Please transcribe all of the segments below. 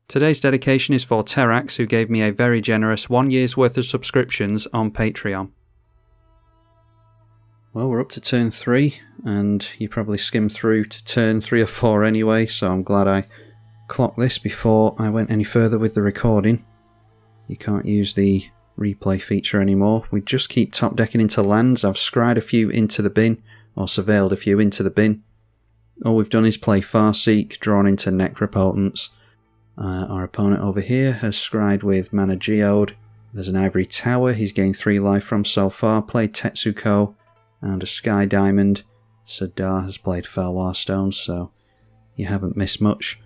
Today's dedication is for Terax, who gave me a very generous 1 year's worth of subscriptions on Patreon. Well, we're up to turn 3, and you probably skimmed through to turn 3 or 4 anyway, so I'm glad I clocked this before I went any further with the recording. You can't use the replay feature anymore. We just keep top decking into lands. I've scryed a few into the bin, or surveilled a few into the bin. All we've done is play Farseek, drawn into Necropotence. Our opponent over here has scryed with Mana Geode. There's an Ivory Tower he's gained 3 life from so far, played Tetsuko and a Sky Diamond. Sadar has played Felwar Stone, so you haven't missed much.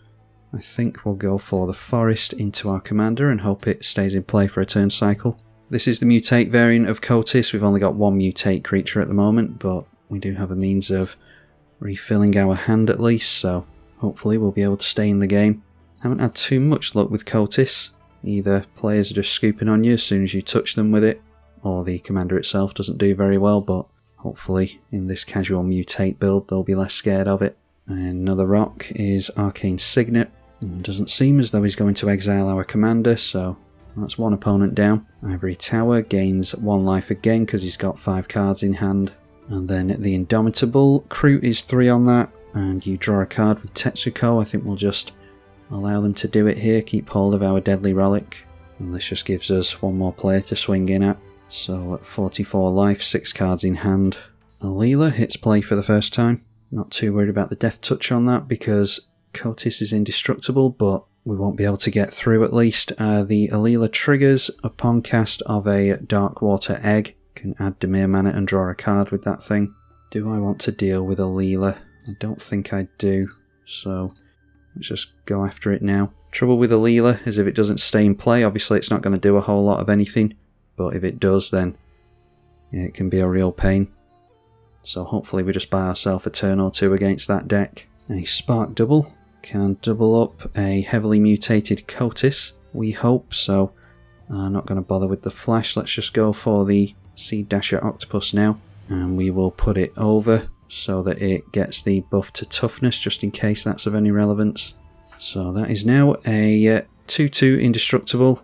I think we'll go for the Forest into our commander and hope it stays in play for a turn cycle. This is the mutate variant of Kotis. We've only got one mutate creature at the moment, but we do have a means of refilling our hand at least, so hopefully we'll be able to stay in the game. Haven't had too much luck with Kotis. Either players are just scooping on you as soon as you touch them with it, or the commander itself doesn't do very well, but hopefully in this casual mutate build they'll be less scared of it. And another rock is Arcane Signet. It doesn't seem as though he's going to exile our commander, so that's one opponent down. Ivory Tower gains 1 life again because he's got 5 cards in hand. And then the Indomitable, Kroot is 3 on that, and you draw a card with Tetsuko. I think we'll just allow them to do it here, keep hold of our Deadly Relic, and this just gives us one more player to swing in at. So at 44 life, 6 cards in hand. Alila hits play for the first time. Not too worried about the death touch on that because Kotis is indestructible, but we won't be able to get through at least. The Alila triggers upon cast of a Dark Water Egg. Can add Dimir mana and draw a card with that thing. Do I want to deal with Alila? I don't think I do, so let's just go after it now. Trouble with Alila is if it doesn't stay in play, obviously it's not going to do a whole lot of anything, but if it does then yeah, it can be a real pain. So hopefully we just buy ourselves a turn or 2 against that deck. A Spark Double can double up a heavily mutated Kotis, we hope, so not going to bother with the flash. Let's just go for the Seed Dasher Octopus now, and we will put it over so that it gets the buff to toughness, just in case that's of any relevance. So that is now a 2/2 indestructible.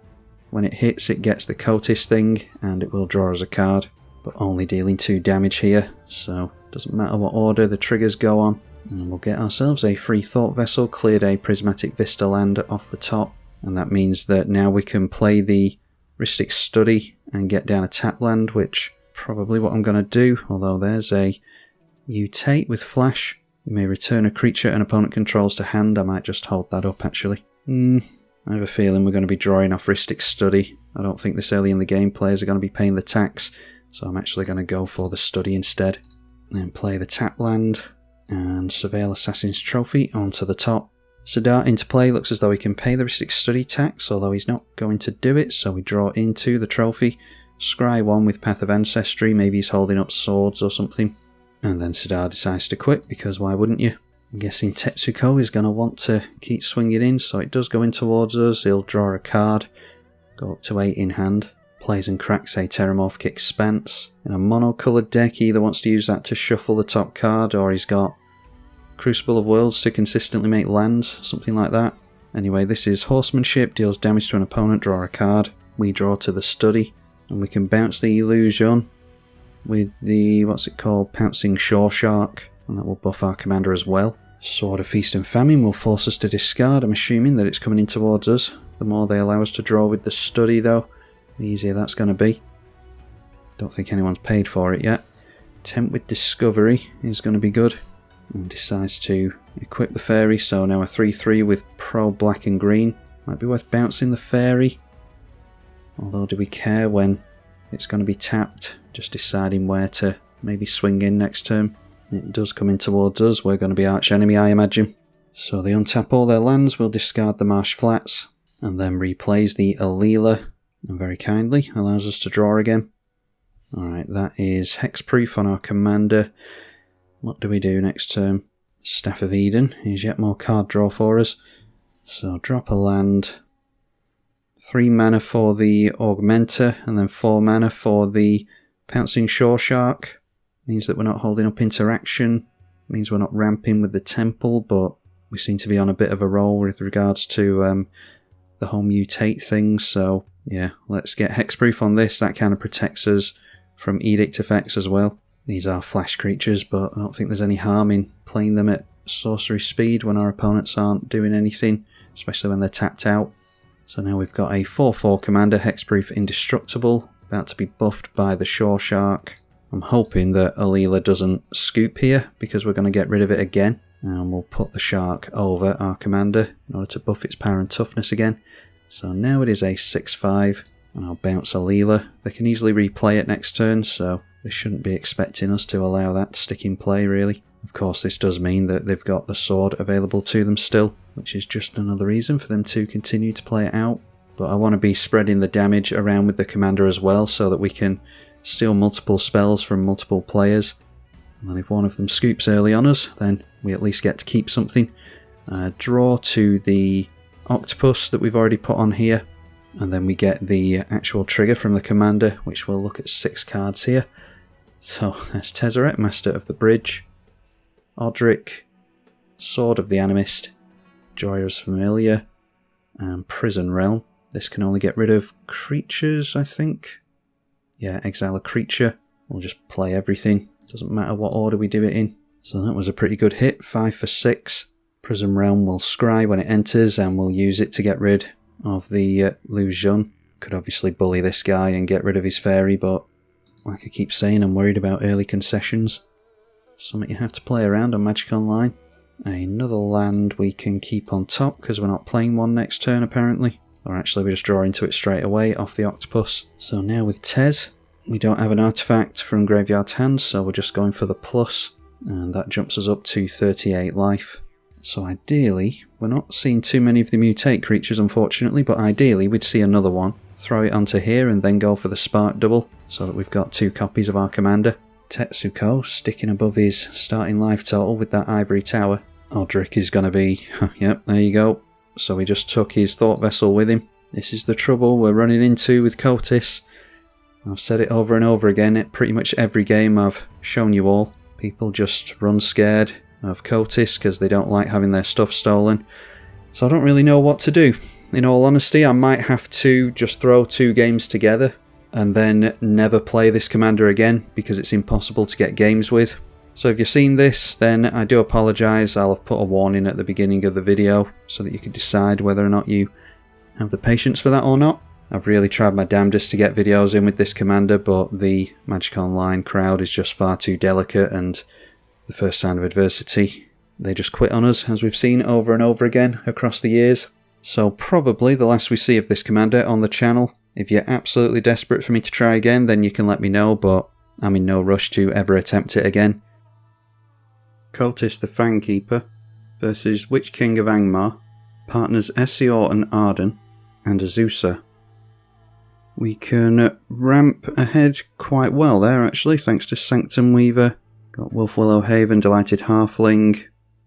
When it hits, it gets the Kotis thing, and it will draw us a card, but only dealing 2 damage here, so doesn't matter what order the triggers go on. And we'll get ourselves a free Thought Vessel, cleared a Prismatic Vista land off the top, and that means that now we can play the Rhystic Study and get down a tap land, which probably what I'm going to do, although there's a Mutate with Flash. You may return a creature an opponent controls to hand. I might just hold that up actually. I have a feeling we're going to be drawing off Rhystic Study. I don't think this early in the game players are going to be paying the tax, so I'm actually going to go for the Study instead. Then play the tap land and Surveil Assassin's Trophy onto the top. Sadar into play, looks as though he can pay the Rhystic Study tax, although he's not going to do it, so we draw into the trophy. Scry 1 with Path of Ancestry, maybe he's holding up swords or something. And then Sadar decides to quit, because why wouldn't you? I'm guessing Tetsuko is going to want to keep swinging in, so it does go in towards us. He'll draw a card, go up to 8 in hand. Plays and cracks a Terramorphic Expanse. In a mono-coloured deck, he either wants to use that to shuffle the top card, or he's got Crucible of Worlds to consistently make lands, something like that. Anyway, this is Horsemanship, deals damage to an opponent, draw a card. We draw to the Study, and we can bounce the Illusion with the, what's it called, Pouncing Shore Shark, and that will buff our commander as well. Sword of Feast and Famine will force us to discard. I'm assuming that it's coming in towards us. The more they allow us to draw with the Study though, the easier that's going to be. Don't think anyone's paid for it yet. Tempt with Discovery is going to be good. And decides to equip the Fairy, so now a 3/3 with Pro Black and Green. Might be worth bouncing the Fairy. Although do we care when it's going to be tapped? Just deciding where to maybe swing in next turn. It does come in towards us, we're going to be arch enemy I imagine. So they untap all their lands, we'll discard the Marsh Flats, and then replays the Alila, and very kindly allows us to draw again. Alright, that is Hexproof on our commander. What do we do next turn? Staff of Eden is yet more card draw for us. So drop a land. 3 mana for the Augmenter, and then 4 mana for the Pouncing Shore Shark. Means that we're not holding up interaction. Means we're not ramping with the Temple, but we seem to be on a bit of a roll with regards to the whole mutate thing, so yeah, let's get hexproof on this. That kind of protects us from edict effects as well. These are flash creatures, but I don't think there's any harm in playing them at sorcery speed when our opponents aren't doing anything, especially when they're tapped out. So now we've got a 4/4 commander, hexproof indestructible, about to be buffed by the Shore Shark. I'm hoping that Alila doesn't scoop here, because we're going to get rid of it again. And we'll put the shark over our commander in order to buff its power and toughness again. So now it is a 6/5, and I'll bounce Alila. They can easily replay it next turn, so they shouldn't be expecting us to allow that to stick in play, really. Of course, this does mean that they've got the sword available to them still, which is just another reason for them to continue to play it out. But I want to be spreading the damage around with the commander as well, so that we can steal multiple spells from multiple players. And then if one of them scoops early on us, then we at least get to keep something. Draw to the octopus that we've already put on here, and then we get the actual trigger from the commander, which we'll look at 6 cards here. So there's Tezzeret, Master of the Bridge, Odric, Sword of the Animist, Joyous Familiar, and Prison Realm. This can only get rid of creatures, I think. Yeah, exile a creature. We'll just play everything. Doesn't matter what order we do it in. So that was a pretty good hit, 5 for 6. Prism Realm will scry when it enters, and we'll use it to get rid of the Lu Xun. Could obviously bully this guy and get rid of his fairy, but like I keep saying, I'm worried about early concessions. Something you have to play around on Magic Online. Another land we can keep on top, because we're not playing one next turn apparently. Or actually we just draw into it straight away off the octopus. So now with Tez, we don't have an artifact from graveyard hands, so we're just going for the plus. And that jumps us up to 38 life. So ideally, we're not seeing too many of the mutate creatures unfortunately, but ideally we'd see another one. Throw it onto here and then go for the spark double, so that we've got 2 copies of our commander. Tetsuko sticking above his starting life total with that ivory tower. Odric is going to be, yep, there you go. So we just took his thought vessel with him. This is the trouble we're running into with Kotis. I've said it over and over again at pretty much every game I've shown you all. People just run scared of Kotis because they don't like having their stuff stolen. So I don't really know what to do. In all honesty, I might have to just throw 2 games together and then never play this commander again because it's impossible to get games with. So if you've seen this, then I do apologise. I'll have put a warning at the beginning of the video so that you can decide whether or not you have the patience for that or not. I've really tried my damnedest to get videos in with this commander, but the Magic Online crowd is just far too delicate, and the first sign of adversity, they just quit on us, as we've seen over and over again across the years. So probably the last we see of this commander on the channel. If you're absolutely desperate for me to try again, then you can let me know, but I'm in no rush to ever attempt it again. Kotis the Fangkeeper versus Witch King of Angmar, partners Essior and Arden, and Azusa. We can ramp ahead quite well there actually, thanks to Sanctum Weaver. Got Wolfwillow Haven, Delighted Halfling,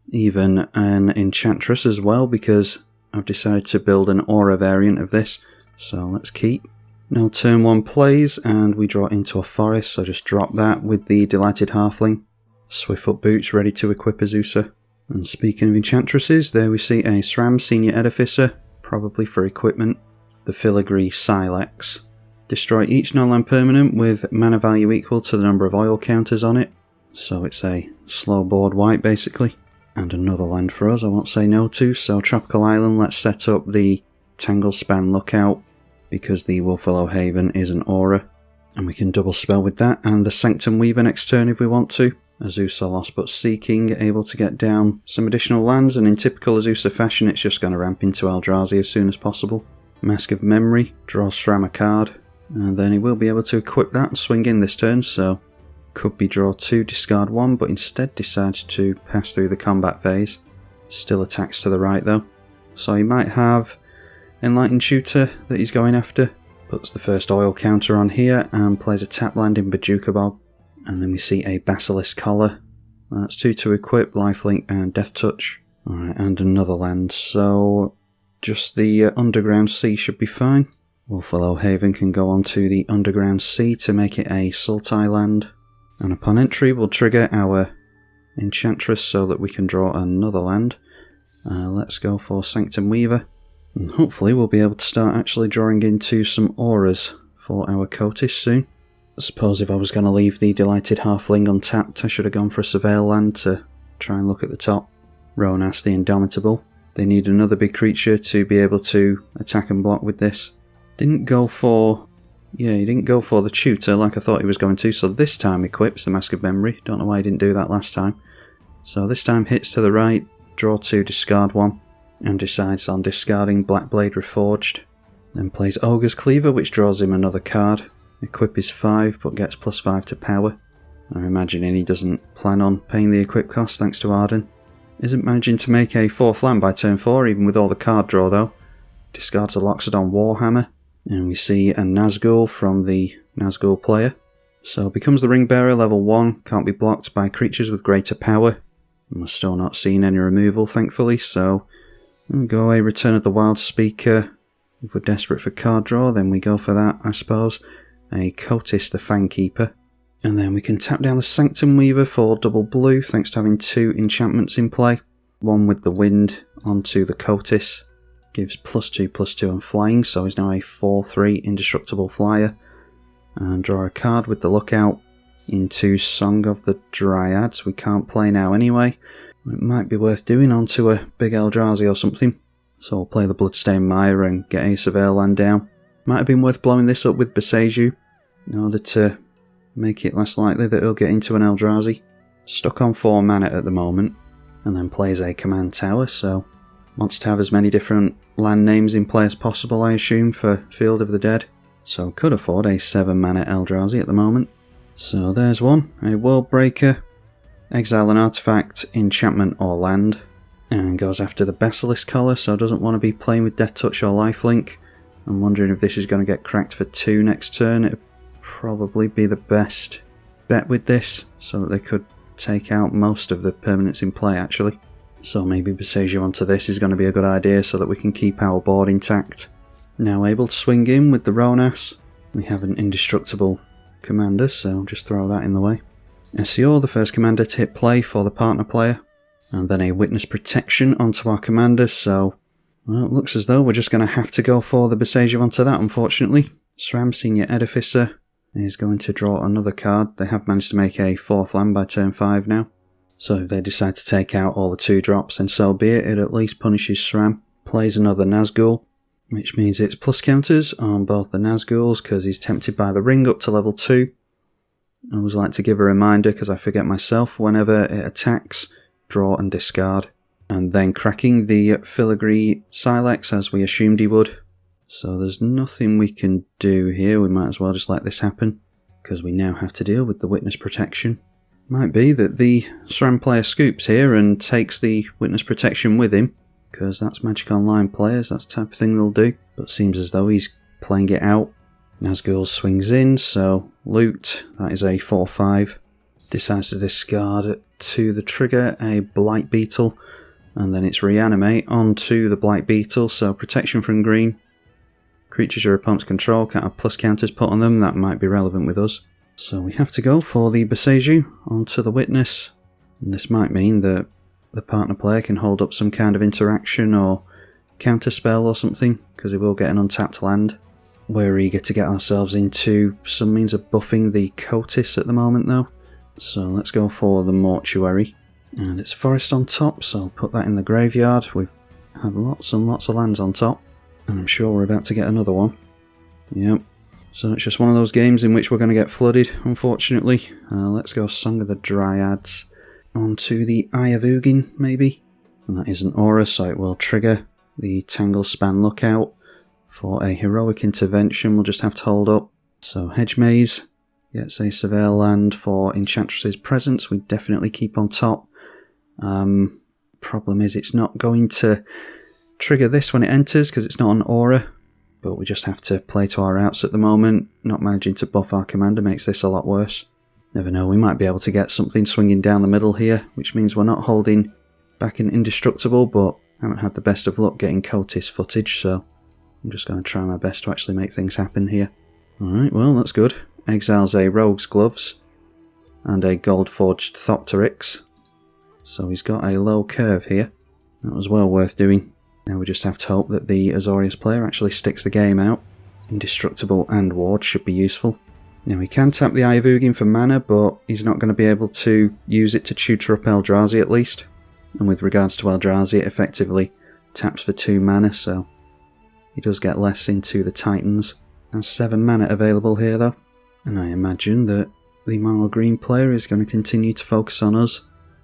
even an Enchantress as well, because I've decided to build an Aura variant of this, so let's keep. Now turn 1 plays, and we draw into a forest, so just drop that with the Delighted Halfling. Swiftfoot Boots ready to equip Azusa. And speaking of Enchantresses, there we see a SRAM Senior Edificer, probably for equipment. The Filigree Silex. Destroy each non-land permanent with mana value equal to the number of oil counters on it. So it's a slow board white basically. And another land for us I won't say no to, so Tropical Island, let's set up the Tanglespan Lookout, because the Wolfwillow Haven is an aura. And we can double spell with that, and the Sanctum Weaver next turn if we want to. Azusa Lost But Seeking, able to get down some additional lands, and in typical Azusa fashion it's just going to ramp into Eldrazi as soon as possible. Mask of Memory, draw SRAM a card, and then he will be able to equip that and swing in this turn, so could be draw 2, discard 1, but instead decides to pass through the combat phase. Still attacks to the right though. So he might have Enlightened Tutor that he's going after, puts the first oil counter on here and plays a tap land in Bajuka Bog. And then we see a Basilisk Collar. That's 2 to equip, Lifelink and Death Touch. Alright, and another land, so just the Underground Sea should be fine. Wolfwillow Haven can go on to the Underground Sea to make it a Sultai land. And upon entry we'll trigger our Enchantress so that we can draw another land. Let's go for Sanctum Weaver. And hopefully we'll be able to start actually drawing into some auras for our Kotis soon. I suppose if I was going to leave the Delighted Halfling untapped, I should have gone for a Surveil land to try and look at the top. Ronas the Indomitable. They need another big creature to be able to attack and block with this. Didn't go for... yeah, he didn't go for the tutor like I thought he was going to, so this time equips the Mask of Memory. Don't know why he didn't do that last time. So this time hits to the right, draw 2, discard 1, and decides on discarding Blackblade Reforged. Then plays Ogre's Cleaver, which draws him another card. Equip is 5, but gets +5 to power. I'm imagining he doesn't plan on paying the equip cost thanks to Arden. Isn't managing to make a 4th land by turn 4, even with all the card draw though. Discards a Loxodon Warhammer. And we see a Nazgul from the Nazgul player. So becomes the Ringbearer, level 1, can't be blocked by creatures with greater power. And we're still not seeing any removal, thankfully, so we'll go away, Return of the Wild Speaker. If we're desperate for card draw, then we go for that, I suppose. A Kotis the Fangkeeper. And then we can tap down the Sanctum Weaver for double blue, thanks to having 2 enchantments in play. One with the wind onto the Kotis. Gives +2/+2 on flying, so he's now a 4/3 indestructible flyer. And draw a card with the Lookout into Song of the Dryads. We can't play now anyway. It might be worth doing onto a big Eldrazi or something. So we'll play the Bloodstained Mire and get a Surveil land down. Might have been worth blowing this up with Boseiju in order to make it less likely that he'll get into an Eldrazi. Stuck on 4 mana at the moment, and then plays a Command Tower, so wants to have as many different land names in play as possible, I assume, for Field of the Dead. So could afford a 7 mana Eldrazi at the moment. So there's one, a World Breaker, exile an artifact, enchantment or land, and goes after the Basilisk Collar, so doesn't want to be playing with Death Touch or Lifelink. I'm wondering if this is going to get cracked for 2 next turn. It'd probably be the best bet with this, so that they could take out most of the permanents in play actually. So maybe Boseiju onto this is going to be a good idea so that we can keep our board intact. Now able to swing in with the Ronas. We have an indestructible commander, so just throw that in the way. SEO, the first commander to hit play for the partner player. And then a Witness Protection onto our commander, so well, it looks as though we're just going to have to go for the Boseiju onto that, unfortunately. SRAM, Senior Edificer, is going to draw another card. They have managed to make a 4th land by turn 5 now. So if they decide to take out all the 2 drops, then so be it. It at least punishes SRAM. Plays another Nazgul, which means it's plus counters on both the Nazguls because he's tempted by the ring up to level 2. I always like to give a reminder because I forget myself whenever it attacks, draw and discard. And then cracking the Filigree Silex as we assumed he would. So there's nothing we can do here, we might as well just let this happen, because we now have to deal with the Witness Protection. Might be that the SRAM player scoops here and takes the Witness Protection with him, because that's Magic Online players, that's the type of thing they'll do, but seems as though he's playing it out. Nazgul swings in, so loot, that is a 4/5. Decides to discard to the trigger a Blight Beetle, and then it's Reanimate onto the Blight Beetle, so protection from green. Creatures your opponents control can't have plus counters put on them, that might be relevant with us. So we have to go for the Boseiju onto the Witness, and this might mean that the partner player can hold up some kind of interaction or counterspell or something, because he will get an untapped land. We're eager to get ourselves into some means of buffing the Kotis at the moment though, so let's go for the Mortuary. And it's Forest on top, so I'll put that in the graveyard. We've had lots and lots of lands on top, and I'm sure we're about to get another one. Yep. So it's just one of those games in which we're going to get flooded, unfortunately. Let's go Song of the Dryads onto the Eye of Ugin, maybe. And that is an aura, so it will trigger the Tangle Span Lookout. For a Heroic Intervention, we'll just have to hold up. So Hedge Maze gets a Surveil land for Enchantress's Presence. We definitely keep on top. Problem is it's not going to trigger this when it enters because it's not an aura, but we just have to play to our outs at the moment. Not managing to buff our commander makes this a lot worse. Never know, we might be able to get something swinging down the middle here, which means we're not holding back an Indestructible, but haven't had the best of luck getting Kotis footage, so I'm just going to try my best to actually make things happen here. Alright, well that's good. Exiles a Rogue's Gloves and a Gold Forged Thopteryx. So he's got a low curve here. That was well worth doing. Now we just have to hope that the Azorius player actually sticks the game out. Indestructible and Ward should be useful. Now he can tap the Eye of Ugin for mana, but he's not going to be able to use it to tutor up Eldrazi at least. And with regards to Eldrazi, it effectively taps for 2 mana, so he does get less into the Titans. Has 7 mana available here though, and I imagine that the mono green player is going to continue to focus on us.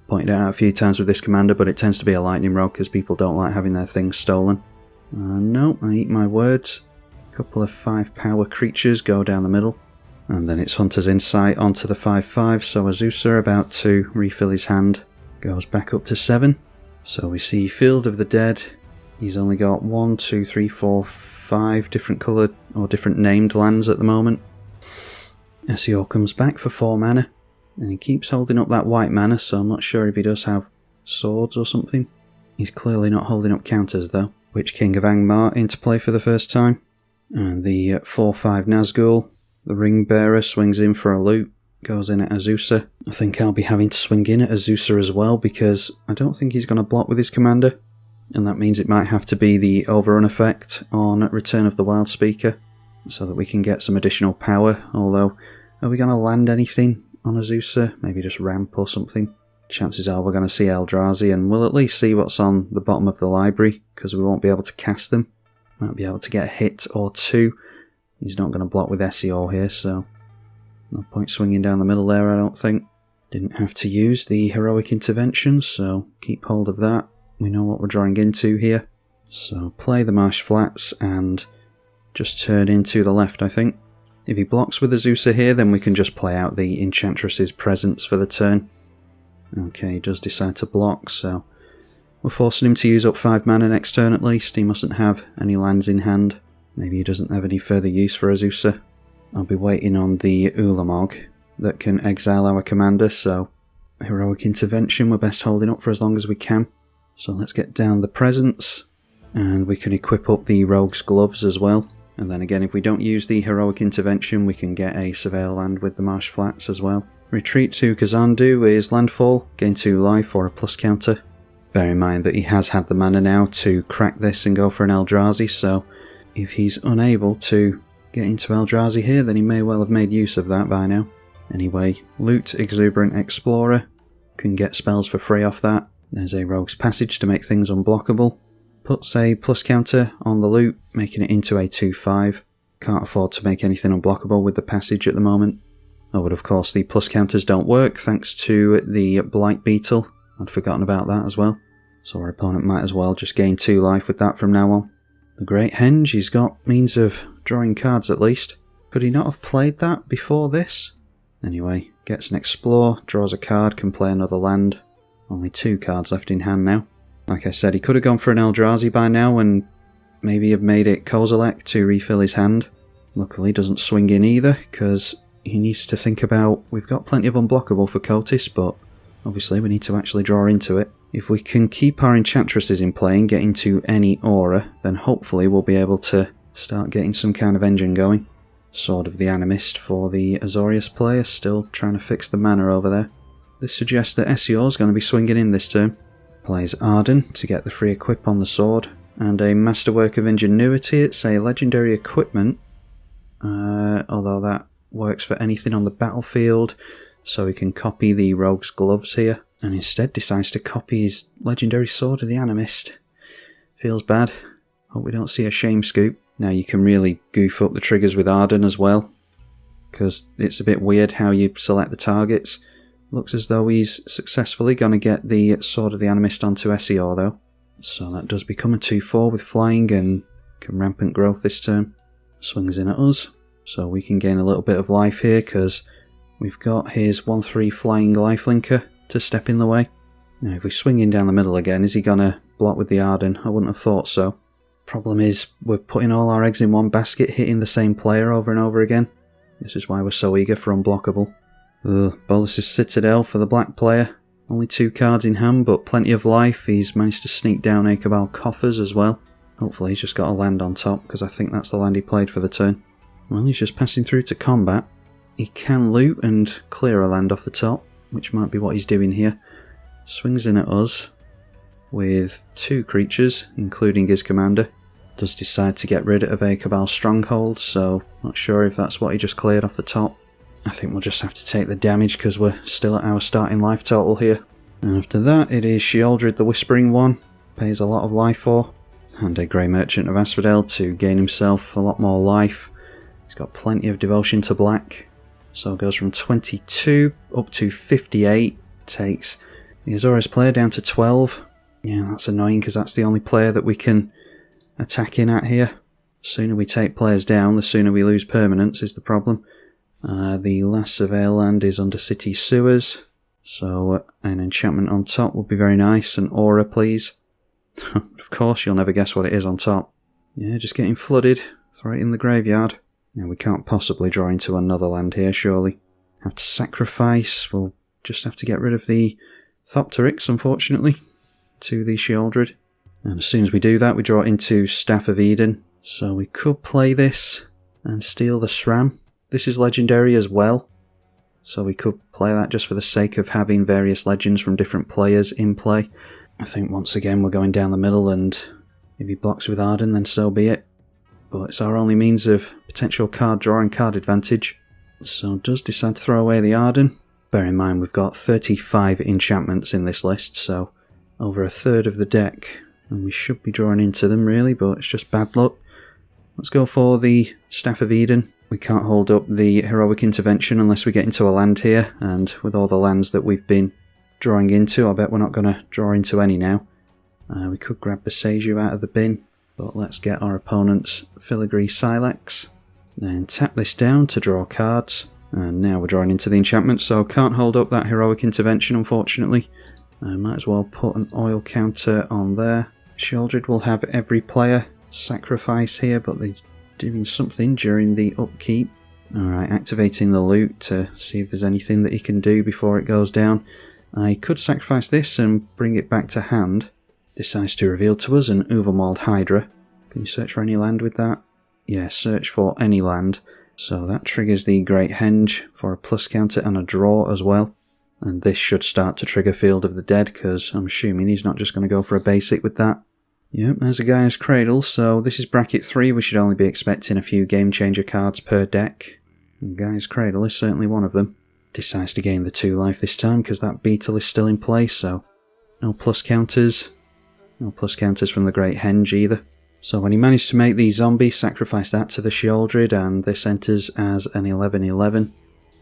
Pointed it out a few times with this commander, but it tends to be a lightning rogue because people don't like having their things stolen. No, I eat my words. A couple of 5 power creatures go down the middle. And then it's Hunter's Insight onto the 5/5, so Azusa, about to refill his hand, goes back up to 7. So we see Field of the Dead. He's only got 1, 2, 3, 4, 5 different coloured or different named lands at the moment. SEO comes back for 4 mana, and he keeps holding up that white mana, so I'm not sure if he does have swords or something. He's clearly not holding up counters though. Witch King of Angmar into play for the first time. And the 4/5 Nazgul. The Ring Bearer swings in for a loot, goes in at Azusa. I think I'll be having to swing in at Azusa as well because I don't think he's going to block with his commander. And that means it might have to be the overrun effect on Return of the Wild Speaker so that we can get some additional power. Although, are we going to land anything on Azusa? Maybe just ramp or something. Chances are we're going to see Eldrazi, and we'll at least see what's on the bottom of the library because we won't be able to cast them. Might be able to get a hit or 2. He's not going to block with SEO here, so no point swinging down the middle there, I don't think. Didn't have to use the Heroic Intervention, so keep hold of that. We know what we're drawing into here. So play the Marsh Flats and just turn into the left, I think. If he blocks with Azusa here, then we can just play out the Enchantress's Presence for the turn. Okay, he does decide to block, so we're forcing him to use up 5 mana next turn at least. He mustn't have any lands in hand. Maybe he doesn't have any further use for Azusa. I'll be waiting on the Ulamog that can exile our commander, so Heroic Intervention we're best holding up for as long as we can. So let's get down the Presence, and we can equip up the Rogue's Gloves as well. And then again, if we don't use the Heroic Intervention, we can get a Surveil land with the Marsh Flats as well. Retreat to Kazandu is landfall, gain 2 life or a plus counter. Bear in mind that he has had the mana now to crack this and go for an Eldrazi, so if he's unable to get into Eldrazi here, then he may well have made use of that by now. Anyway, loot Exuberant Explorer, can get spells for free off that. There's a Rogue's Passage to make things unblockable. Puts a plus counter on the loot, making it into a 2/5. Can't afford to make anything unblockable with the passage at the moment. Oh, but of course the plus counters don't work thanks to the Blight Beetle. I'd forgotten about that as well. So our opponent might as well just gain 2 life with that from now on. The Great Henge, he's got means of drawing cards at least. Could he not have played that before this? Anyway, gets an Explore, draws a card, can play another land. Only 2 cards left in hand now. Like I said, he could have gone for an Eldrazi by now and maybe have made it Kozilek to refill his hand. Luckily doesn't swing in either, because he needs to think about, we've got plenty of unblockable for Kotis, but obviously we need to actually draw into it. If we can keep our Enchantresses in play and get into any aura, then hopefully we'll be able to start getting some kind of engine going. Sword of the Animist for the Azorius player, still trying to fix the mana over there. This suggests that SEO is going to be swinging in this turn. Plays Arden to get the free equip on the sword, and a Masterwork of Ingenuity. It's a legendary equipment, although that works for anything on the battlefield, so we can copy the Rogue's Gloves here, and instead decides to copy his legendary Sword of the Animist. Feels bad. Hope we don't see a shame scoop. Now you can really goof up the triggers with Arden as well, because it's a bit weird how you select the targets. Looks as though he's successfully going to get the Sword of the Animist onto SEO though. So that does become a 2/4 with flying and can rampant growth this turn. Swings in at us, so we can gain a little bit of life here because we've got his 1/3 flying lifelinker to step in the way. Now if we swing in down the middle again, is he going to block with the Arden? I wouldn't have thought so. Problem is, we're putting all our eggs in one basket, hitting the same player over and over again. This is why we're so eager for unblockable. Bolus's Citadel for the black player. Only 2 cards in hand, but plenty of life. He's managed to sneak down a Cabal Coffers as well. Hopefully he's just got a land on top, because I think that's the land he played for the turn. Well, he's just passing through to combat. He can loot and clear a land off the top, which might be what he's doing here. Swings in at us. with 2 creatures, including his commander. Does decide to get rid of a Cabal Stronghold, so not sure if that's what he just cleared off the top. I think we'll just have to take the damage because we're still at our starting life total here. And after that it is Sheoldred the Whispering One, pays a lot of life for, and a Grey Merchant of Asphodel to gain himself a lot more life. He's got plenty of devotion to black, so it goes from 22 up to 58, takes the Azorius player down to 12. Yeah, that's annoying because that's the only player that we can attack in at here. The sooner we take players down, the sooner we lose permanents is the problem. The last surveil land is under city sewers, so an enchantment on top would be very nice. An aura, please. Of course, you'll never guess what it is on top. Yeah, just getting flooded. Throw it in the graveyard. Now we can't possibly draw into another land here, surely. Have to sacrifice. We'll just have to get rid of the Thopteryx, unfortunately, to the Sheoldred. And as soon as we do that, we draw into Staff of Eden. So we could play this and steal the SRAM. This is legendary as well, so we could play that just for the sake of having various legends from different players in play. I think once again we're going down the middle, and if he blocks with Arden, then so be it. But it's our only means of potential card draw and card advantage. So does decide to throw away the Arden. Bear in mind we've got 35 enchantments in this list, so over a third of the deck, and we should be drawing into them really, but it's just bad luck. Let's go for the Staff of Eden. We can't hold up the Heroic Intervention unless we get into a land here, and with all the lands that we've been drawing into, I bet we're not going to draw into any now. We could grab Boseiju out of the bin, but let's get our opponent's Filigree Silex. Then tap this down to draw cards, and now we're drawing into the enchantment, so can't hold up that Heroic Intervention unfortunately. Might as well put an oil counter on there. Sheoldred will have every player sacrifice here, but they're doing something during the upkeep. Alright, activating the loot to see if there's anything that he can do before it goes down. I could sacrifice this and bring it back to hand. Decides to reveal to us an Ubermauled Hydra. Can you search for any land with that? Yeah, search for any land. So that triggers the Great Henge for a plus counter and a draw as well. And this should start to trigger Field of the Dead, because I'm assuming he's not just going to go for a basic with that. Yep, there's a Gaia's Cradle, so this is bracket 3, we should only be expecting a few game changer cards per deck. And Gaia's Cradle is certainly one of them. Decides to gain the 2 life this time because that beetle is still in place, so no plus counters. No plus counters from the Great Henge either. So when he managed to make the zombie, sacrifice that to the Sheoldred, and this enters as an 11/11.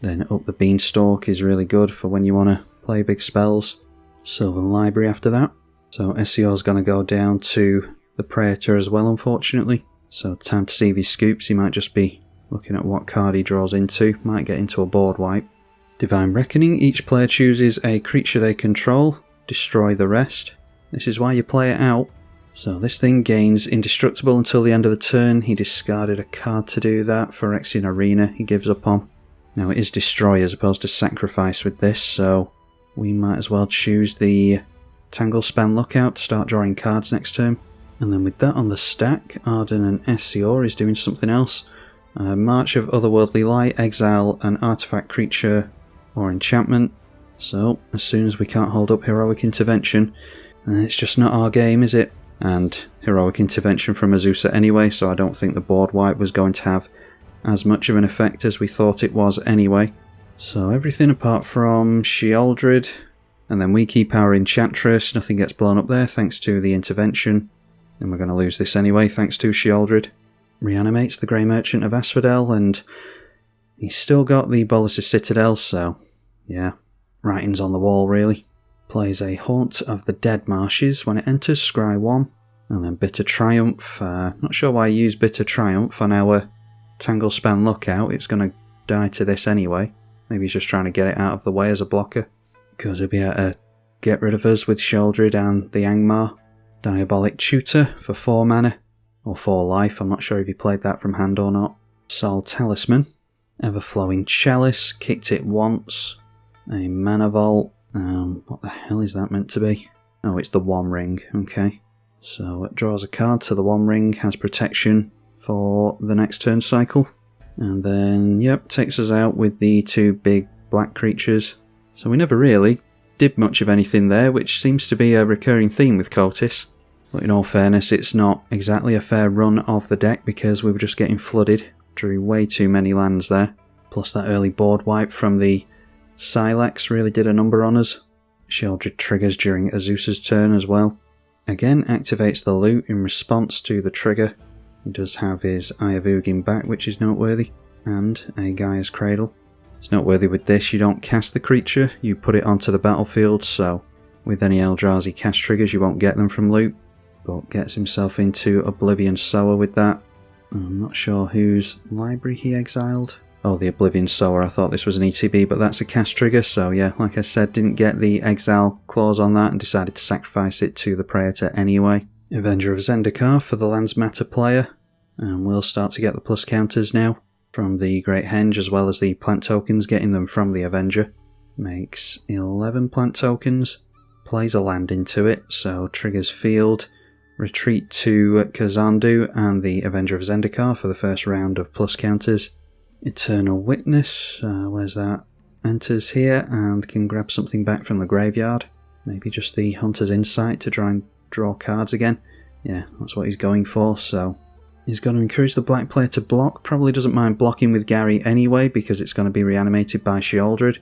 Then up the Beanstalk is really good for when you want to play big spells. Sylvan Library after that. So SEO's going to go down to the Praetor as well, unfortunately. So time to see if he scoops. He might just be looking at what card he draws into. Might get into a board wipe. Divine Reckoning. Each player chooses a creature they control. Destroy the rest. This is why you play it out. So this thing gains indestructible until the end of the turn. He discarded a card to do that. Phyrexian Arena he gives up on. Now it is destroy as opposed to sacrifice with this, so we might as well choose the Tanglespan Lookout to start drawing cards next turn. And then with that on the stack, Arden and Essior is doing something else. March of Otherworldly Light, exile an artifact creature or enchantment. So as soon as we can't hold up Heroic Intervention, it's just not our game, is it? And Heroic Intervention from Azusa anyway, so I don't think the board wipe was going to have as much of an effect as we thought it was anyway. So everything apart from Sheoldred, and then we keep our Enchantress, nothing gets blown up there thanks to the intervention, and we're going to lose this anyway thanks to Sheoldred. Reanimates the Grey Merchant of Asphodel, and he's still got the Bolas's Citadel, so yeah, writing's on the wall really. Plays a Haunt of the Dead Marshes. When it enters, scry 1, and then Bitter Triumph. Not sure why I use Bitter Triumph on our Tanglespan Lookout. It's going to die to this anyway. Maybe he's just trying to get it out of the way as a blocker, because he'll be able to get rid of us with Sheoldred and the Angmar. Diabolic Tutor for 4 mana, or 4 life. I'm not sure if he played that from hand or not. Sol Talisman. Everflowing Chalice. Kicked it once. A Mana Vault. What the hell is that meant to be? Oh, it's the One Ring. Okay. So it draws a card to the One Ring, has protection for the next turn cycle. And then, yep, takes us out with the 2 big black creatures. So we never really did much of anything there, which seems to be a recurring theme with Kotis. But in all fairness, it's not exactly a fair run of the deck because we were just getting flooded. Drew way too many lands there. Plus that early board wipe from the Silex really did a number on us. Sheoldred triggers during Azusa's turn as well. Again, activates the loot in response to the trigger. He does have his Eye of Ugin back, which is noteworthy, and a Gaia's Cradle. It's noteworthy with this, you don't cast the creature, you put it onto the battlefield, so with any Eldrazi cast triggers you won't get them from loot, but gets himself into Oblivion Sower with that. I'm not sure whose library he exiled. Oh, the Oblivion Sower, I thought this was an ETB, but that's a cast trigger, so yeah, like I said, didn't get the exile clause on that and decided to sacrifice it to the Praetor anyway. Avenger of Zendikar for the Lands Matter player, and we'll start to get the plus counters now from the Great Henge as well as the plant tokens, getting them from the Avenger. Makes 11 plant tokens, plays a land into it, so triggers field, retreat to Kazandu and the Avenger of Zendikar for the first round of plus counters. Eternal Witness, where's that? Enters here and can grab something back from the graveyard. Maybe just the Hunter's Insight to try and draw cards again. Yeah, that's what he's going for, so he's going to encourage the black player to block. Probably doesn't mind blocking with Gary anyway because it's going to be reanimated by Sheoldred.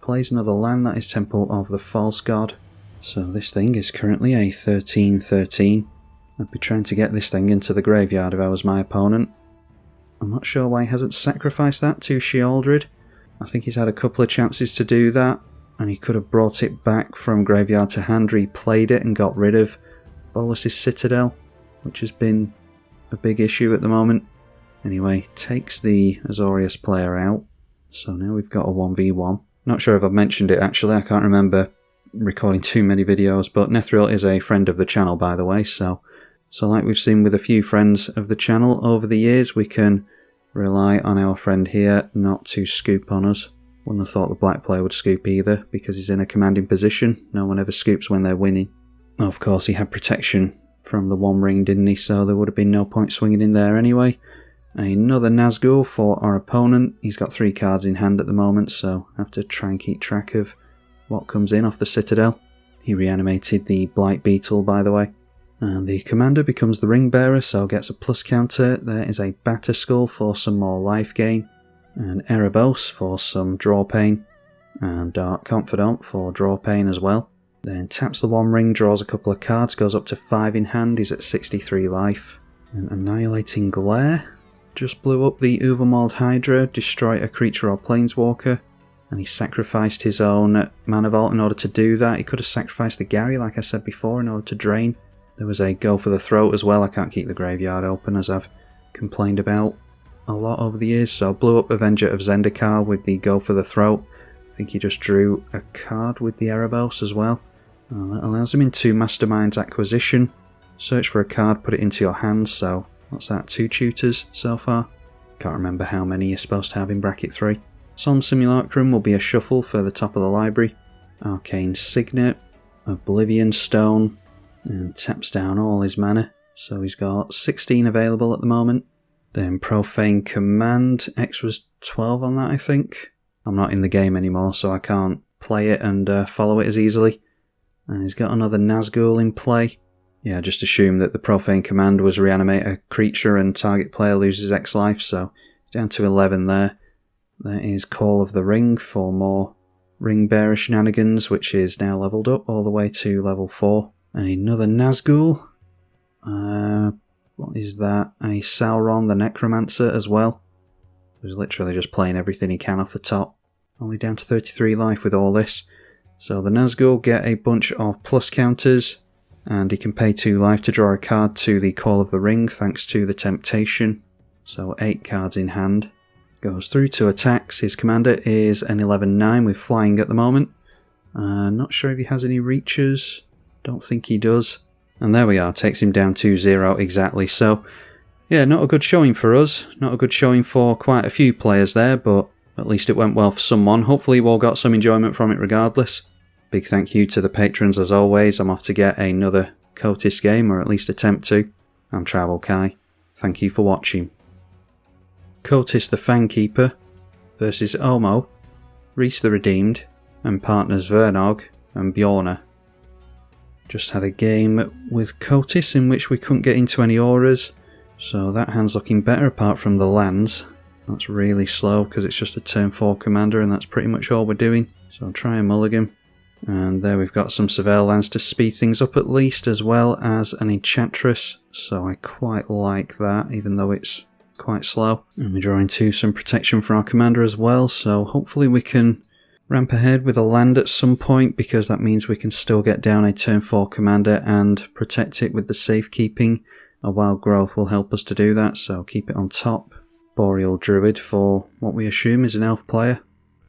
Plays another land, that is Temple of the False God. So this thing is currently a 13/13. I'd be trying to get this thing into the graveyard if I was my opponent. I'm not sure why he hasn't sacrificed that to Sheoldred. I think he's had a couple of chances to do that, and he could have brought it back from graveyard to hand, replayed it and got rid of Bolas's Citadel, which has been a big issue at the moment. Anyway, takes the Azorius player out, so now we've got a 1v1. Not sure if I've mentioned it actually, I can't remember recording too many videos, but Nethril is a friend of the channel by the way, so like we've seen with a few friends of the channel over the years, we can rely on our friend here not to scoop on us. Wouldn't have thought the black player would scoop either, because he's in a commanding position. No one ever scoops when they're winning. Of course, he had protection from the One Ring, didn't he? So there would have been no point swinging in there anyway. Another Nazgul for our opponent. He's got 3 cards in hand at the moment, so I have to try and keep track of what comes in off the Citadel. He reanimated the Blight Beetle, by the way. And the commander becomes the Ring Bearer, so gets a plus counter. There is a Batterskull for some more life gain, and Erebos for some draw pain, and Dark Confidant for draw pain as well. Then taps the One Ring, draws a couple of cards, goes up to 5 in hand, he's at 63 life. And Annihilating Glare just blew up the Ubermauled Hydra, destroy a creature or planeswalker, and he sacrificed his own Mana Vault in order to do that. He could have sacrificed the Gary, like I said before, in order to drain. There was a Go for the Throat as well. I can't keep the graveyard open, as I've complained about a lot over the years. So blew up Avenger of Zendikar with the Go for the Throat. I think he just drew a card with the Erebos as well. That allows him into Mastermind's Acquisition. Search for a card, put it into your hand. So what's that, 2 tutors so far? Can't remember how many you're supposed to have in bracket 3. Solemn Simulacrum will be a shuffle for the top of the library. Arcane Signet, Oblivion Stone, and taps down all his mana, so he's got 16 available at the moment. Then Profane Command, X was 12 on that I think. I'm not in the game anymore so I can't play it and follow it as easily. And he's got another Nazgul in play. Yeah, just assume that the Profane Command was reanimate a creature and target player loses X life, so down to 11 there. There is Call of the Ring for more Ring Bearer shenanigans, which is now leveled up all the way to level 4. Another Nazgul. What is that? A Sauron the Necromancer as well. He's literally just playing everything he can off the top. Only down to 33 life with all this. So the Nazgul get a bunch of plus counters, and he can pay 2 life to draw a card to the Call of the Ring thanks to the Temptation. So 8 cards in hand. Goes through to attacks. His commander is an 11/9 with flying at the moment. Not sure if he has any reaches. Don't think he does. And there we are, takes him down to 0 exactly. So, yeah, not a good showing for us. Not a good showing for quite a few players there, but at least it went well for someone. Hopefully you all got some enjoyment from it regardless. Big thank you to the patrons as always. I'm off to get another Kotis game, or at least attempt to. I'm tribalkai. Thank you for watching. Kotis the Fangkeeper versus Omo, Reese the Redeemed, and partners Vernog and Bjorna. Just had a game with Kotis in which we couldn't get into any auras, so that hand's looking better apart from the lands. That's really slow because it's just a turn 4 commander and that's pretty much all we're doing. So I'll try a mulligan. And there we've got some Surveil lands to speed things up at least, as well as an Enchantress, so I quite like that even though it's quite slow. And we're drawing to some protection for our commander as well, so hopefully we can ramp ahead with a land at some point, because that means we can still get down a turn 4 commander and protect it with the safekeeping. A Wild Growth will help us to do that, so keep it on top. Boreal Druid for what we assume is an elf player.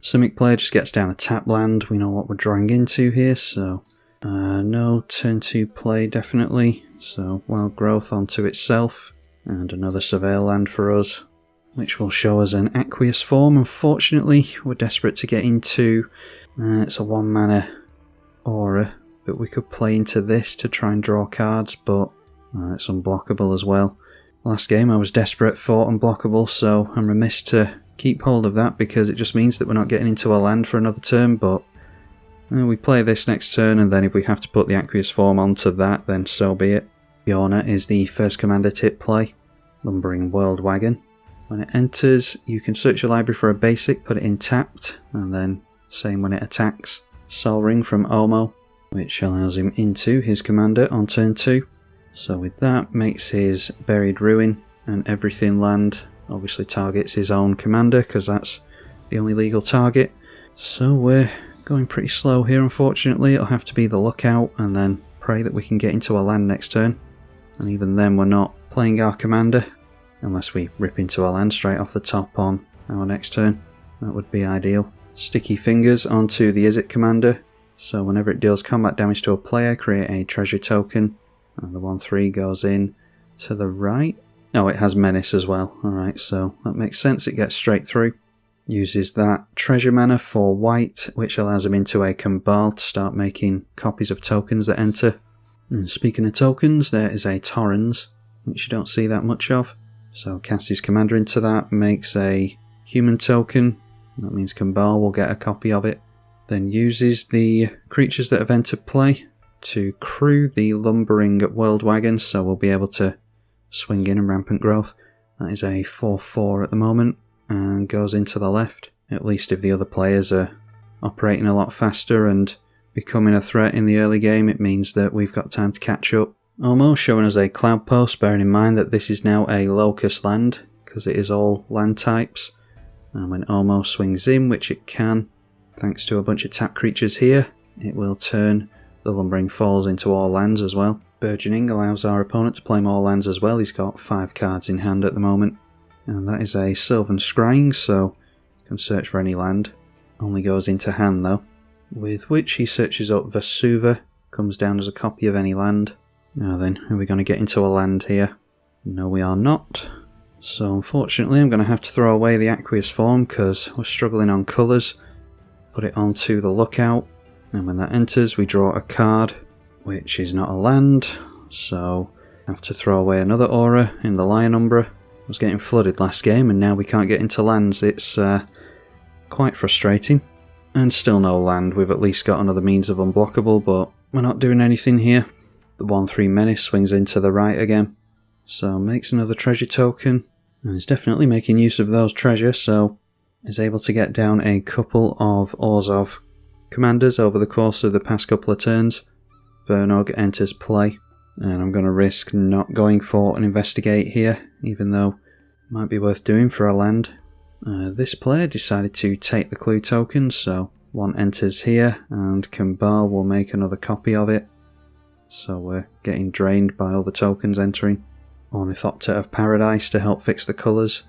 Simic player just gets down a tap land. We know what we're drawing into here, so no turn 2 play definitely. So Wild Growth onto itself, and another Surveil land for us, which will show us an Aqueous form. Unfortunately, we're desperate to get into. It's a 1 mana aura that we could play into this to try and draw cards, but it's unblockable as well. Last game I was desperate for unblockable, so I'm remiss to keep hold of that because it just means that we're not getting into a land for another turn, but we play this next turn, and then if we have to put the Aqueous form onto that, then so be it. Bjorna is the first commander tip play. Lumbering World Wagon. When it enters, you can search your library for a basic, put it in tapped, and then same when it attacks. Sol Ring from Omo, which allows him into his commander on turn 2. So with that, makes his Buried Ruin and Everything land, obviously targets his own commander because that's the only legal target. So we're going pretty slow here, unfortunately. It'll have to be the Lookout and then pray that we can get into a land next turn. And even then we're not playing our commander, unless we rip into a land straight off the top on our next turn. That would be ideal. Sticky Fingers onto the Izzet commander. So whenever it deals combat damage to a player, create a treasure token. And the 1/3 goes in to the right. Oh, it has Menace as well. Alright, so that makes sense. It gets straight through. Uses that treasure mana for white, which allows him into a Cabal to start making copies of tokens that enter. And speaking of tokens, there is a Torrens, which you don't see that much of. So cast his commander into that, makes a human token. That means Cabal will get a copy of it. Then uses the creatures that have entered play to crew the Lumbering World Wagon, so we'll be able to swing in and Rampant Growth. That is a 4/4 at the moment, and goes into the left. At least if the other players are operating a lot faster and becoming a threat in the early game, it means that we've got time to catch up. Almost showing us a Cloud Post, bearing in mind that this is now a Locust land, because it is all land types. And when Omo swings in, which it can, thanks to a bunch of tap creatures here, it will turn the Lumbering Falls into all lands as well. Burgeoning allows our opponent to play more lands as well. He's got 5 cards in hand at the moment. And that is a Sylvan Scrying, so you can search for any land. Only goes into hand though. With which he searches up Vesuva, comes down as a copy of any land. Now then, are we going to get into a land here? No, we are not. So unfortunately I'm going to have to throw away the Aqueous form because we're struggling on colours. Put it onto the Lookout, and when that enters we draw a card, which is not a land, so I have to throw away another aura in the Lion Umbra. I was getting flooded last game and now we can't get into lands. It's quite frustrating. And still no land. We've at least got another means of unblockable, but we're not doing anything here. The 1/3 Menace swings into the right again, so makes another treasure token, and is definitely making use of those treasures, so is able to get down a couple of Orzhov commanders over the course of the past couple of turns. Vernog enters play, and I'm going to risk not going for an Investigate here, even though it might be worth doing for a land. This player decided to take the clue token, so one enters here, and Cabal will make another copy of it. So we're getting drained by all the tokens entering. Ornithopter of Paradise to help fix the colours.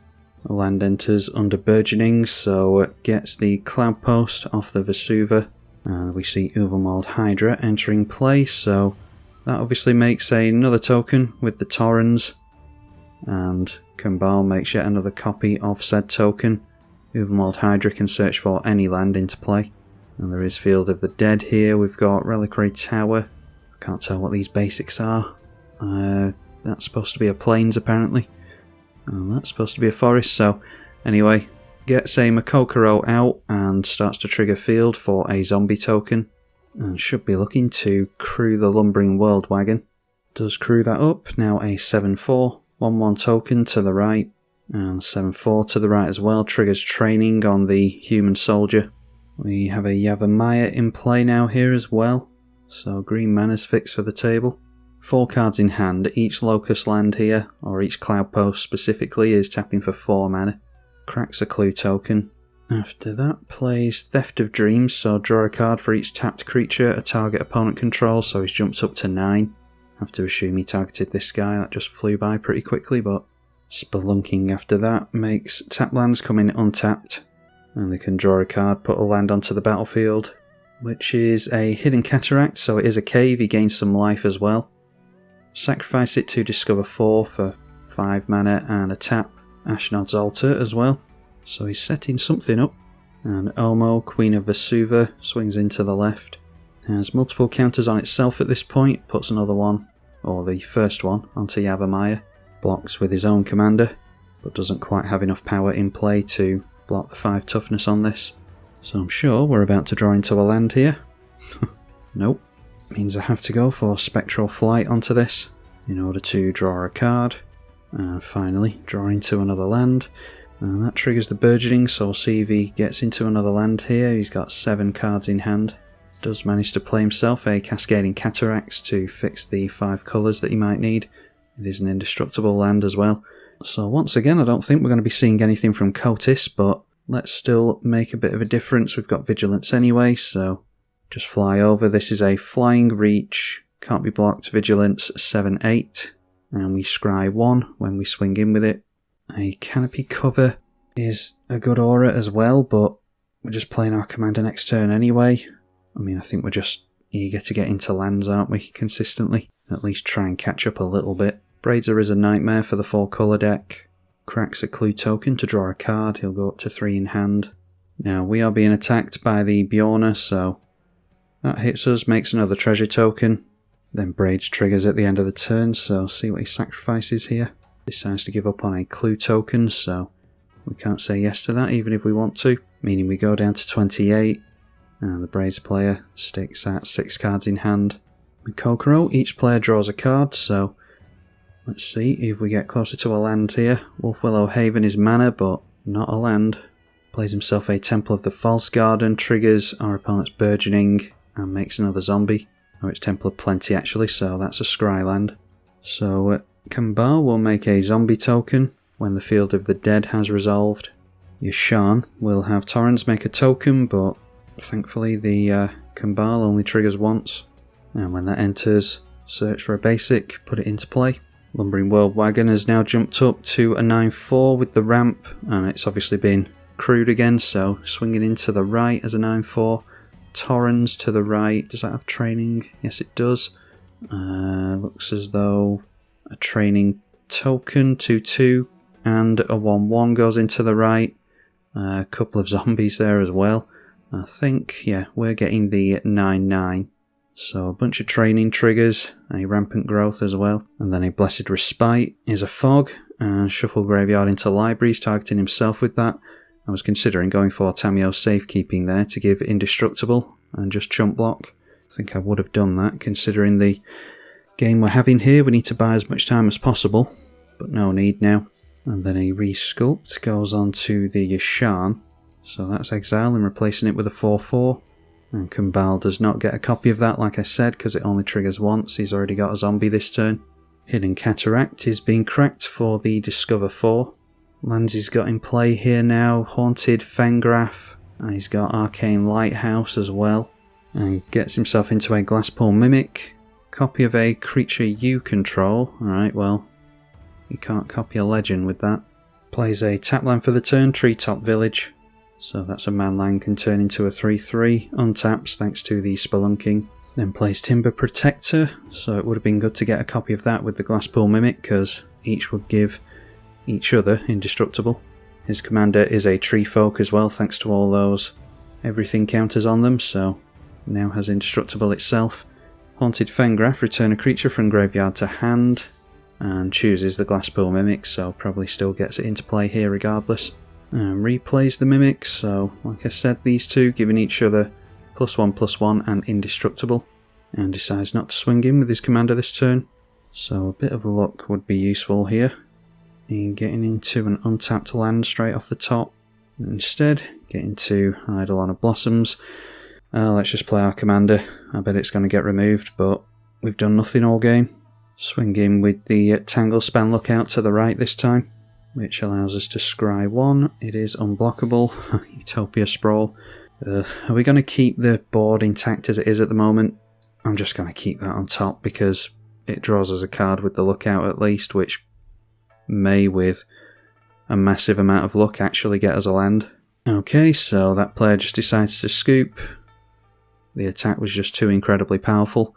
A land enters under Burgeoning, so it gets the Cloud Post off the Vesuva. And we see Uvelmold Hydra entering play, so that obviously makes another token with the Torrens. And Cabal makes yet another copy of said token. Uvelmold Hydra can search for any land into play. And there is Field of the Dead here. We've got Reliquary Tower. I can't tell what these basics are. That's supposed to be a plains apparently. And that's supposed to be a forest, so anyway, gets a Kokoro out and starts to trigger field for a zombie token, and should be looking to crew the Lumbering World Wagon. Does crew that up, now a 7/4, 1/1 token to the right, and 7/4 to the right as well, triggers training on the human soldier. We have a Yavimaya in play now here as well, so green mana's fixed for the table. 4 cards in hand, each locust land here, or each cloud post specifically, is tapping for 4 mana. Cracks a clue token. After that plays Theft of Dreams, so draw a card for each tapped creature a target opponent controls, so he's jumped up to 9. Have to assume he targeted this guy, that just flew by pretty quickly, but Spelunking after that makes tap lands come in untapped, and they can draw a card, put a land onto the battlefield, which is a Hidden Cataract, so it is a cave, he gains some life as well. Sacrifice it to discover 4 for 5 mana and a tap Ashnod's Altar as well. So he's setting something up. And Omo, Queen of Vesuva, swings into the left. Has multiple counters on itself at this point, puts another one, or the first one, onto Yavimaya. Blocks with his own commander, but doesn't quite have enough power in play to block the 5 toughness on this. So I'm sure we're about to draw into a land here. Nope. Means I have to go for Spectral Flight onto this in order to draw a card, and finally draw into another land, and that triggers the Burgeoning, so we'll see if he gets into another land here. He's got 7 cards in hand. Does manage to play himself a Cascading Cataracts to fix the 5 colours that he might need. It is an indestructible land as well. So once again, I don't think we're going to be seeing anything from Kotis, but let's still make a bit of a difference. We've got Vigilance anyway, so just fly over. This is a Flying Reach, can't be blocked, Vigilance 7/8, and we scry 1 when we swing in with it. A Canopy Cover is a good aura as well, but we're just playing our commander next turn anyway. I mean, I think we're just eager to get into lands, aren't we, consistently? At least try and catch up a little bit. Braider is a nightmare for the 4 colour deck. Cracks a clue token to draw a card, he'll go up to 3 in hand. Now we are being attacked by the Bjorna, so that hits us, makes another treasure token. Then Braids triggers at the end of the turn, so see what he sacrifices here. Decides to give up on a clue token, so we can't say yes to that even if we want to. Meaning we go down to 28, and the Braids player sticks at 6 cards in hand. With Kokoro, each player draws a card, so let's see if we get closer to a land here. Wolfwillow Haven is mana, but not a land. Plays himself a Temple of the False Garden, triggers our opponent's Burgeoning, and makes another zombie. Or it's Temple of Plenty actually, so that's a scry land. So Kambal will make a zombie token when the Field of the Dead has resolved. Yasharn will have Torrens make a token, but thankfully the Kambal only triggers once. And when that enters, search for a basic, put it into play. Lumbering World Wagon has now jumped up to a 9/4 with the ramp, and it's obviously been crewed again, so swinging into the right as a 9/4. Torrens to the right, does that have training? Yes it does. Looks as though a training token, 2/2, and a 1/1 goes into the right. A couple of zombies there as well. I think, yeah, we're getting the 9/9. So a bunch of training triggers, a Rampant Growth as well, and then a Blessed Respite is a Fog, and Shuffle Graveyard into Libraries, targeting himself with that. I was considering going for Tamiyo's Safekeeping there to give Indestructible and just chump block. I think I would have done that, considering the game we're having here. We need to buy as much time as possible, but no need now. And then a Resculpt goes on to the Yasharn, so that's Exile and replacing it with a 4/4. And Kambal does not get a copy of that, like I said, because it only triggers once. He's already got a zombie this turn. Hidden Cataract is being cracked for the Discover 4. Lands he's got in play here now, Haunted Fengraf, and he's got Arcane Lighthouse as well. And gets himself into a Glasspool Mimic. Copy of a creature you control. Alright, well, you can't copy a legend with that. Plays a tap land for the turn, Treetop Village. So that's a manland can turn into a 3/3, untaps thanks to the Spelunking. Then plays Timber Protector, so it would have been good to get a copy of that with the Glasspool Mimic, because each would give each other Indestructible. His commander is a Tree Folk as well, thanks to all those everything counters on them, so now has Indestructible itself. Haunted Fengraf, return a creature from graveyard to hand, and chooses the Glasspool Mimic, so probably still gets it into play here regardless. And replays the Mimic, so like I said, these two giving each other +1/+1 and indestructible. And decides not to swing in with his commander this turn. So a bit of luck would be useful here in getting into an untapped land straight off the top. Instead, getting to Eidolon of Blossoms. Let's just play our commander. I bet it's going to get removed, but we've done nothing all game. Swing in with the Tangle Span Lookout to the right this time, which allows us to scry 1. It is unblockable. Utopia Sprawl. Are we going to keep the board intact as it is at the moment? I'm just going to keep that on top because it draws us a card with the Lookout at least, which may, with a massive amount of luck, actually get us a land. Okay, so that player just decides to scoop. The attack was just too incredibly powerful.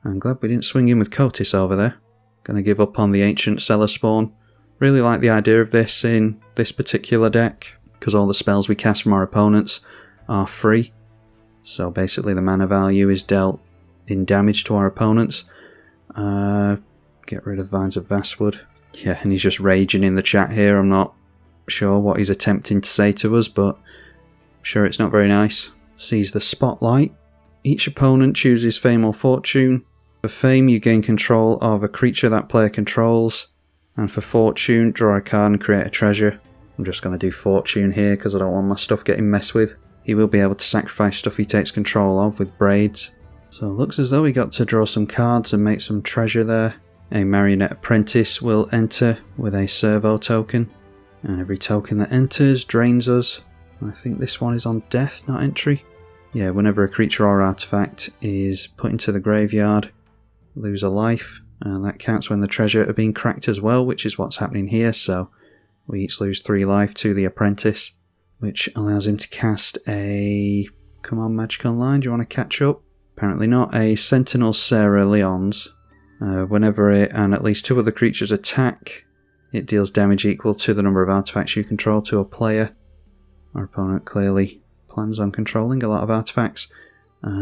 I'm glad we didn't swing in with Kotis over there. Gonna give up on the Ancient Cellar Spawn. Really like the idea of this in this particular deck, because all the spells we cast from our opponents are free. So basically the mana value is dealt in damage to our opponents. Get rid of Vines of Vastwood. Yeah, and he's just raging in the chat here. I'm not sure what he's attempting to say to us, but I'm sure it's not very nice. Sees the Spotlight. Each opponent chooses Fame or Fortune. For Fame, you gain control of a creature that player controls. And for Fortune, draw a card and create a treasure. I'm just going to do Fortune here because I don't want my stuff getting messed with. He will be able to sacrifice stuff he takes control of with Braids. So it looks as though we got to draw some cards and make some treasure there. A Marionette Apprentice will enter with a Servo token. And every token that enters drains us. I think this one is on death, not entry. Yeah, whenever a creature or artifact is put into the graveyard, lose a life. And that counts when the treasure are being cracked as well, which is what's happening here. So we each lose 3 life to the Apprentice, which allows him to cast a... Come on, Magic Online, do you want to catch up? Apparently not. A Sentinel Sarah Leon's. Whenever it and at least 2 other creatures attack, it deals damage equal to the number of artifacts you control to a player. Our opponent clearly plans on controlling a lot of artifacts.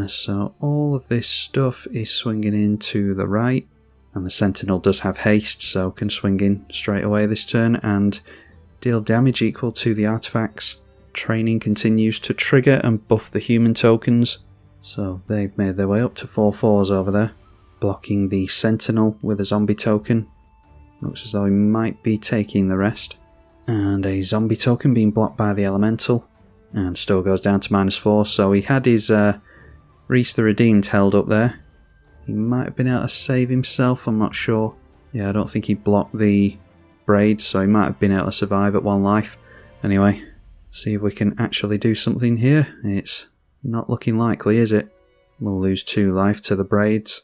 So all of this stuff is swinging in to the right. And the Sentinel does have haste, so can swing in straight away this turn and deal damage equal to the artifacts. Training continues to trigger and buff the human tokens. So they've made their way up to 4/4s over there. Blocking the Sentinel with a zombie token. Looks as though he might be taking the rest. And a zombie token being blocked by the Elemental. And still goes down to -4, so he had his Reese the Redeemed held up there. He might have been able to save himself, I'm not sure. Yeah, I don't think he blocked the Braids, so he might have been able to survive at 1 life. Anyway, see if we can actually do something here. It's not looking likely, is it? We'll lose 2 life to the Braids.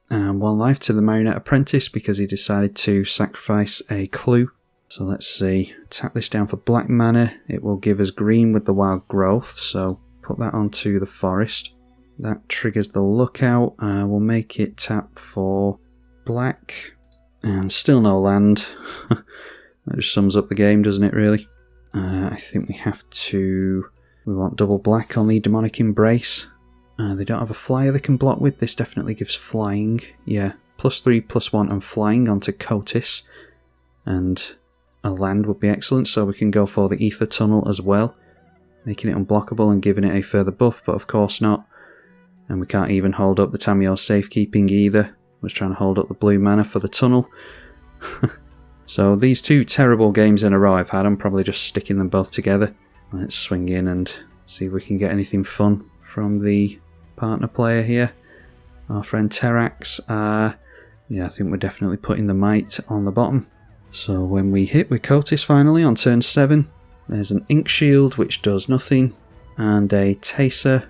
And 1 life to the Marionette Apprentice because he decided to sacrifice a clue. So let's see. Tap this down for black mana. It will give us green with the Wild Growth, so put that onto the Forest. That triggers the Lookout. We'll make it tap for black. And still no land. That just sums up the game, doesn't it, really? I think we have to... We want double black on the Demonic Embrace. They don't have a flyer they can block with. This definitely gives flying. Yeah, +3/+1 and flying onto Kotis. And a land would be excellent, so we can go for the Ether Tunnel as well. Making it unblockable and giving it a further buff, but of course not. And we can't even hold up the Tamiyo Safekeeping either. I was trying to hold up the blue mana for the tunnel. So these 2 terrible games in a row I've had, I'm probably just sticking them both together. Let's swing in and see if we can get anything fun from the partner player here. Our friend Terax. Yeah, I think we're definitely putting the Might on the bottom. So when we hit with Kotis finally on turn 7, there's an Ink Shield which does nothing, and a Taser.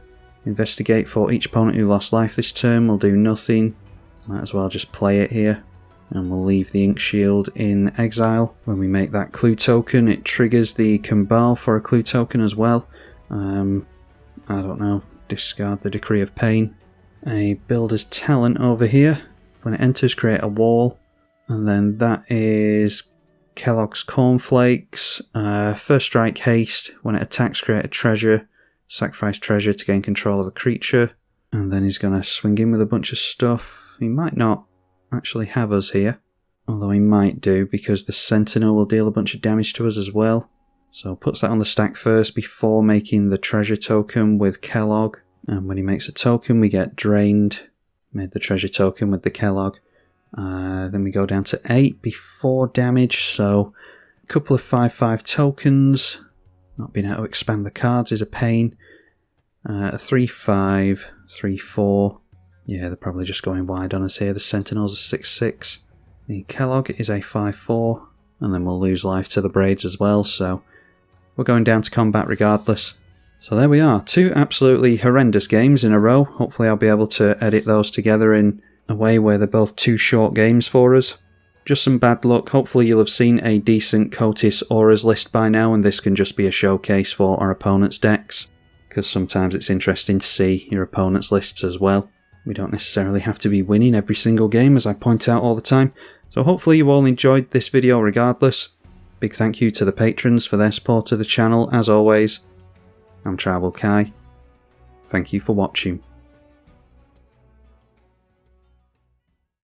Investigate for each opponent who lost life this turn will do nothing. Might as well just play it here. And we'll leave the Ink Shield in exile. When we make that clue token, it triggers the Kambal for a clue token as well. I don't know, discard the Decree of Pain. A Builder's Talent over here. When it enters, create a wall. And then that is Kellogg's Cornflakes. First strike, haste. When it attacks, create a treasure. Sacrifice treasure to gain control of a creature. And then he's going to swing in with a bunch of stuff. He might not actually have us here. Although he might do, because the Sentinel will deal a bunch of damage to us as well. So puts that on the stack first before making the treasure token with Kellogg. And when he makes a token, we get drained. Made the treasure token with the Kellogg. Then we go down to 8 before damage. So a couple of 5/5 tokens. Not being able to expand the cards is a pain. A 3/5, 3/4. Yeah, they're probably just going wide on us here. The Sentinels are 6/6. The Kellogg is a 5/4. And then we'll lose life to the Braids as well. So we're going down to combat regardless. So there we are, 2 absolutely horrendous games in a row. Hopefully I'll be able to edit those together in a way where they're both 2 short games for us. Just some bad luck. Hopefully you'll have seen a decent Kotis Auras list by now, and this can just be a showcase for our opponent's decks, because sometimes it's interesting to see your opponent's lists as well. We don't necessarily have to be winning every single game, as I point out all the time. So hopefully you all enjoyed this video regardless. Big thank you to the patrons for their support of the channel as always. I'm tribalkai. Thank you for watching.